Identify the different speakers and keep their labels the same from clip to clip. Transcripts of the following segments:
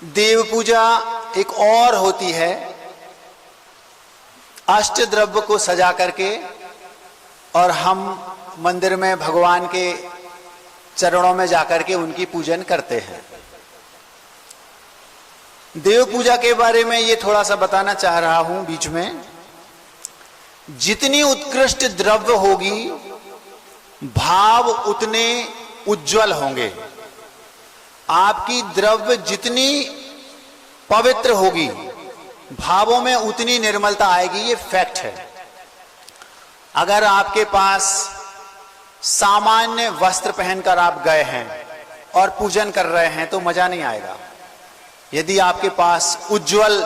Speaker 1: देव पूजा एक और होती है, अष्ट द्रव्य को सजा करके और हम मंदिर में भगवान के चरणों में जाकर के उनकी पूजन करते हैं। देव पूजा के बारे में ये थोड़ा सा बताना चाह रहा हूं बीच में। जितनी उत्कृष्ट द्रव्य होगी भाव उतने उज्जवल होंगे। आपकी द्रव्य जितनी पवित्र होगी भावों में उतनी निर्मलता आएगी, ये फैक्ट है। अगर आपके पास सामान्य वस्त्र पहनकर आप गए हैं और पूजन कर रहे हैं तो मजा नहीं आएगा। यदि आपके पास उज्जवल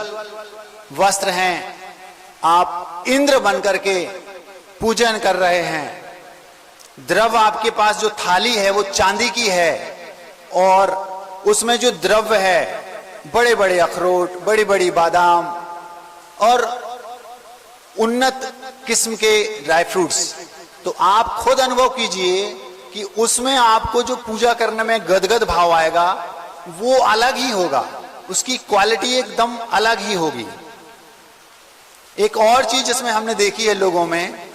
Speaker 1: वस्त्र हैं, आप इंद्र बनकर के पूजन कर रहे हैं, द्रव्य आपके पास जो थाली है वो चांदी की है और उसमें जो द्रव्य है बड़े बड़े अखरोट, बड़ी बड़ी बादाम और उन्नत किस्म के ड्राई फ्रूट्स, तो आप खुद अनुभव कीजिए कि उसमें आपको जो पूजा करने में गदगद भाव आएगा वो अलग ही होगा, उसकी क्वालिटी एकदम अलग ही होगी। एक और चीज जिसमें हमने देखी है लोगों में,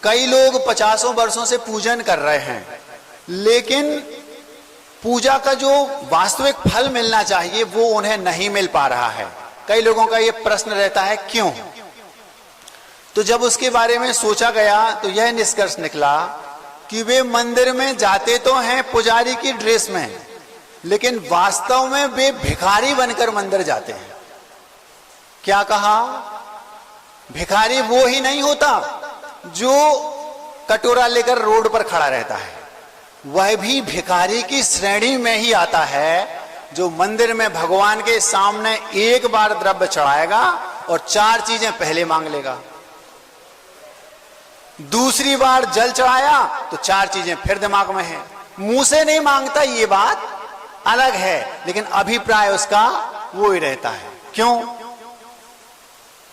Speaker 1: कई लोग 50 वर्षों से पूजन कर रहे हैं लेकिन पूजा का जो वास्तविक फल मिलना चाहिए वो उन्हें नहीं मिल पा रहा है। कई लोगों का ये प्रश्न रहता है क्यों? तो जब उसके बारे में सोचा गया तो यह निष्कर्ष निकला कि वे मंदिर में जाते तो हैं पुजारी की ड्रेस में, लेकिन वास्तव में वे भिखारी बनकर मंदिर जाते हैं। क्या कहा? भिखारी वो ही नहीं होता जो कटोरा लेकर रोड पर खड़ा रहता है, वह भी भिखारी की श्रेणी में ही आता है जो मंदिर में भगवान के सामने एक बार द्रव्य चढ़ाएगा और 4 चीजें पहले मांग लेगा। दूसरी बार जल चढ़ाया तो 4 चीजें फिर दिमाग में है। मुंह से नहीं मांगता, ये बात अलग है, लेकिन अभिप्राय उसका वो ही रहता है। क्यों?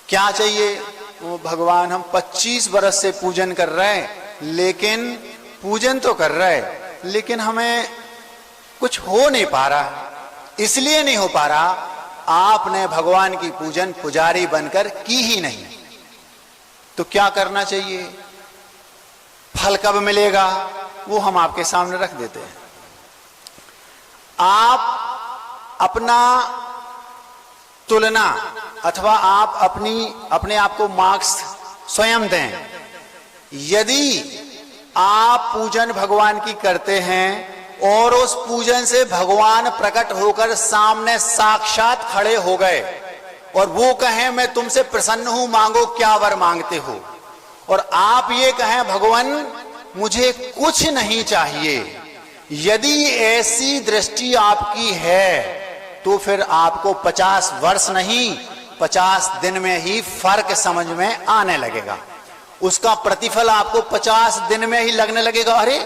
Speaker 1: क्या चाहिए? वो भगवान हम 25 बरस से पूजन कर रहे हैं, लेकिन पूजन तो कर रहे हैं लेकिन हमें कुछ हो नहीं पा रहा। इसलिए नहीं हो पा रहा आपने भगवान की पूजन पुजारी बनकर की ही नहीं। तो क्या करना चाहिए? फल कब मिलेगा वो हम आपके सामने रख देते हैं। आप अपना तुलना अथवा आप अपने आप को मार्क्स स्वयं दें। यदि आप पूजन भगवान की करते हैं और उस पूजन से भगवान प्रकट होकर सामने साक्षात खड़े हो गए और वो कहें मैं तुमसे प्रसन्न हूं, मांगो क्या वर मांगते हो, और आप ये कहें भगवान मुझे कुछ नहीं चाहिए, यदि ऐसी दृष्टि आपकी है तो फिर आपको 50 वर्ष नहीं 50 दिन में ही फर्क समझ में आने लगेगा। उसका प्रतिफल आपको 50 दिन में ही लगने लगेगा। अरे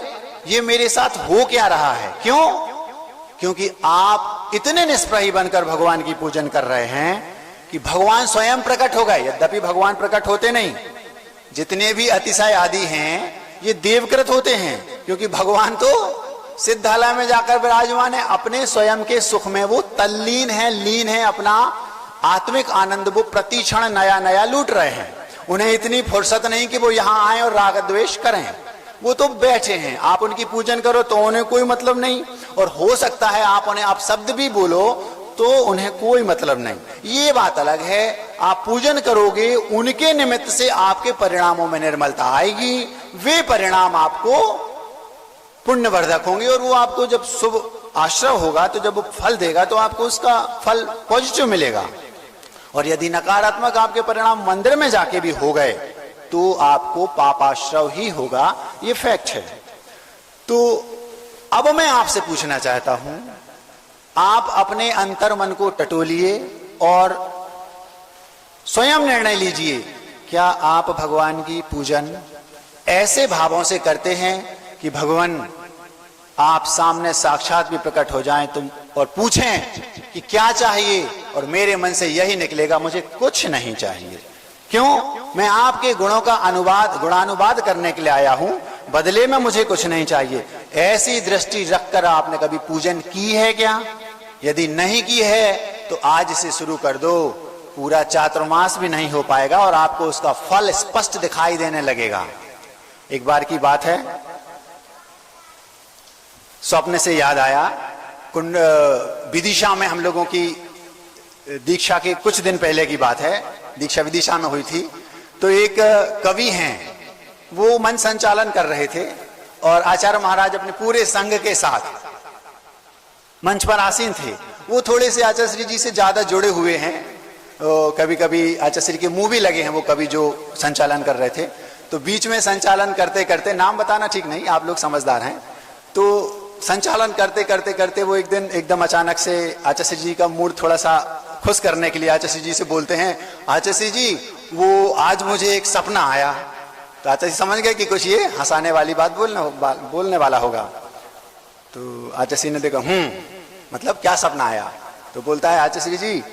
Speaker 1: ये मेरे साथ हो क्या रहा है? क्यों? क्योंकि आप इतने निष्प्रही बनकर भगवान की पूजन कर रहे हैं कि भगवान स्वयं प्रकट हो गए। यद्यपि भगवान प्रकट होते नहीं, जितने भी अतिशय आदि हैं ये देवकृत होते हैं, क्योंकि भगवान तो सिद्धालय में जाकर विराजमान है, अपने स्वयं के सुख में वो तल्लीन है, लीन है, अपना आत्मिक आनंद वो प्रति क्षण नया नया लूट रहे हैं। उन्हें इतनी फुर्सत नहीं कि वो यहां आए और राग द्वेष करें, वो तो बैठे हैं। आप उनकी पूजन करो तो उन्हें कोई मतलब नहीं, और हो सकता है आप उन्हें आप शब्द भी बोलो तो उन्हें कोई मतलब नहीं, ये बात अलग है। आप पूजन करोगे उनके निमित्त से आपके परिणामों में निर्मलता आएगी, वे परिणाम आपको पुण्यवर्धक होंगे और वो आपको जब शुभ आश्रय होगा तो जब वो फल देगा तो आपको उसका फल पॉजिटिव मिलेगा। और यदि नकारात्मक आपके परिणाम मंदिर में जाके भी हो गए तो आपको पापाश्रय ही होगा, ये फैक्ट है। तो अब मैं आपसे पूछना चाहता हूं, आप अपने अंतर मन को टटोलिए और स्वयं निर्णय लीजिए, क्या आप भगवान की पूजन ऐसे भावों से करते हैं कि भगवान आप सामने साक्षात भी प्रकट हो जाएं तुम और पूछें कि क्या चाहिए, और मेरे मन से यही निकलेगा मुझे कुछ नहीं चाहिए। क्यों? मैं आपके गुणों का गुणानुवाद करने के लिए आया हूं, बदले में मुझे कुछ नहीं चाहिए। ऐसी दृष्टि रखकर आपने कभी पूजन की है क्या? यदि नहीं की है तो आज से शुरू कर दो, पूरा चातुर्मास भी नहीं हो पाएगा और आपको उसका फल स्पष्ट दिखाई देने लगेगा। एक बार की बात है, स्वप्न से याद आया, कुंड विदिशा में हम लोगों की दीक्षा के कुछ दिन पहले की बात है, दीक्षा विदिशा में हुई थी। तो एक कवि हैं, वो मन संचालन कर रहे थे और आचार्य महाराज अपने पूरे संघ के साथ मंच पर आसीन थे। वो थोड़े से आचार्य श्री जी से ज्यादा जुड़े हुए हैं, कभी कभी आचार्य श्री के मुंह भी लगे हैं वो कवि जो संचालन कर रहे थे। तो बीच में संचालन करते करते, नाम बताना ठीक नहीं, आप लोग समझदार हैं, तो संचालन करते करते करते वो एक दिन एकदम अचानक से आचार्य श्री जी का मूड थोड़ा सा खुश करने के लिए आचार्य श्री जी से बोलते हैं, आचार्य श्री जी वो आज मुझे एक सपना आया। तो आचार्य जी समझ गए कि कुछ ये हंसाने वाली बात बोलने वाला होगा। तो आचार्य श्री ने देखा, मतलब क्या सपना आया? तो बोलता है, आचार्य श्री जी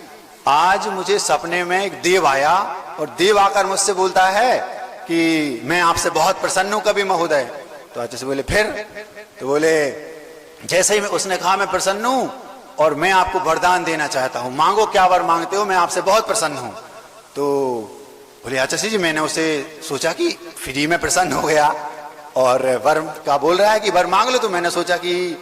Speaker 1: आज मुझे सपने में एक देव आया और देव आकर मुझसे बोलता है कि मैं आपसे बहुत प्रसन्न हूं कवि महोदय। तो आचार्य श्री बोले फिर? तो बोले जैसे ही उसने कहा मैं प्रसन्न हूं और मैं आपको वरदान देना चाहता हूं, मांगो क्या वर मांगते हो, मैं आपसे बहुत प्रसन्न हूं। तो बोले आचार्य श्री जी मैंने उसे सोचा कि फ्री में प्रसन्न हो गया और वर का बोल रहा है कि वर मांग लो, तो मैंने सोचा कि